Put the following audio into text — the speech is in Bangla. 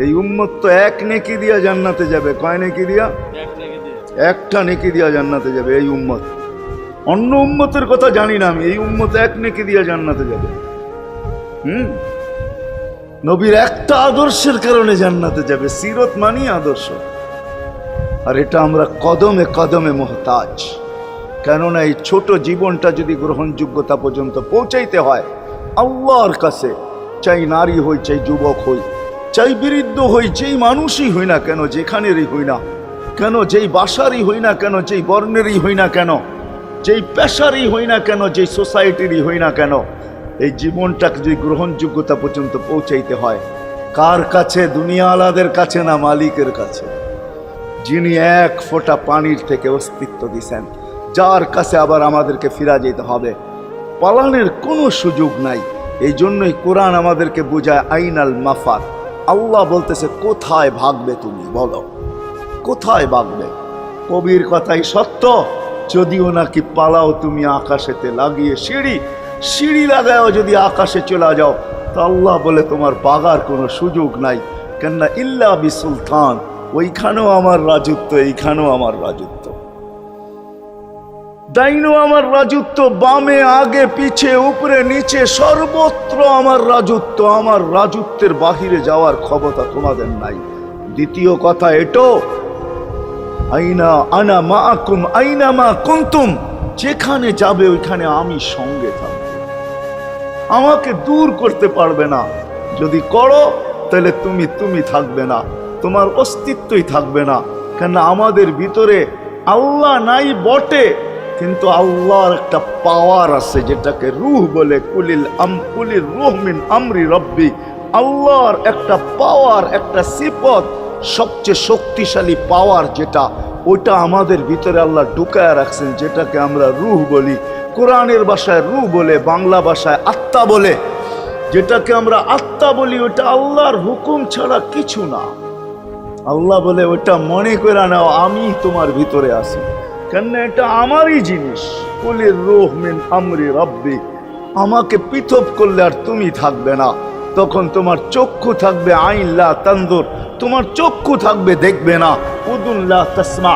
এই উম্মত তো এক নেকি দিয়া জান্নাতে যাবে। কয় নেকি দিয়া? একটা নেকি দিয়া জান্নাতে যাবে এই উম্মত। অন্য উম্মতের কথা জানি না আমি, এই উম্মত এক নেকি দিয়া জান্নাতে যাবে। নবীর একটা আদর্শের কারণে জান্নাতে যাবে। সিরত মানি আদর্শ, আর এটা আমরা কদমে কদমে মুহতাজ। কেননা এই ছোট জীবনটা যদি গ্রহণযোগ্যতা পর্যন্ত পৌঁছাইতে হয় আল্লাহর কাছে, চাই নারী হই, চাই যুবক হই, চাই বৃদ্ধ হই, যেই মানুষই হই না কেন, যেখানেরই হই না কেন, যেই বাসারই হই না কেন, যেই বর্ণেরই হই না কেন, যেই পেশারই হই না কেন, যেই সোসাইটিরই হই না কেন, এই জীবনটাকে যদি গ্রহণযোগ্যতা পর্যন্ত পৌঁছাইতে হয় কার কাছে? দুনিয়াওয়ালাদের কাছে না, মালিকের কাছে, যিনি এক ফোঁটা পানির থেকে অস্তিত্ব দিছেন, যার কাছে আবার আমাদেরকে ফিরা যেতে হবে। পালানের কোনো সুযোগ নাই। এই জন্যই কোরআন আমাদেরকে বোঝায় আইনাল মাফার। আল্লাহ বলতেছে কোথায় ভাগবে তুমি, বলো কোথায় ভাগবে? কবির কথাই সত্য, যদিও নাকি পালাও তুমি আকাশেতে লাগিয়ে সিঁড়ি, সিঁড়ি লাগাও যদি আকাশে চলে যাও, তো আল্লাহ বলে তোমার বাগার কোনো সুযোগ নাই। কেননা ইল্লা বিসুলতান, ওইখানেও আমার রাজত্ব, এইখানেও আমার রাজত্ব, ডাইনো আমার রাজত্ব, বামে আগে পিছে উপরে নিচে সর্বত্র আমার রাজত্ব। আমার রাজত্বের বাহিরে যাওয়ার ক্ষমতা তোমাদের নাই। দ্বিতীয় কথা এটো, আইনা আনা মাআকুম আইনা মা কুনতুম, যেখানে যাবে ওইখানে আমি সঙ্গে থাকব, আমাকে দূর করতে পারবে না। যদি করো তাহলে তুমি থাকবে না, তোমার অস্তিত্বই থাকবে না। কেন আমাদের ভিতরে আল্লাহ নাই বটে, কিন্তু আল্লাহর একটা পাওয়ার আছে যেটাকে রূহ বলে। কুলির রূহ মিন আমরি রব্বি, আল্লাহর একটা পাওয়ার, একটা সিফত, সবচেয়ে শক্তিশালী পাওয়ার যেটা, ওটা আমাদের ভিতরে আল্লাহ ঢুকায় রাখছেন, যেটাকে আমরা রূহ বলি। কোরআনের ভাষায় রূহ বলে, বাংলা ভাষায় আত্মা বলে। যেটাকে আমরা আত্মা বলি ওটা আল্লাহর হুকুম ছাড়া কিছু না। আল্লাহ বলে ওটা মনে করে নাও আমি তোমার ভিতরে আছি, কেন এটা আমারই জিনিস। কুলির রূহ মিন আমরি রব্বি, আমাকে পৃথক করলে আর তুমি থাকবে না। তখন তোমার চক্ষু থাকবে আইন লা তানজুর, তোমার চক্ষু থাকবে দেখবে না। উদুন লা তাসমা,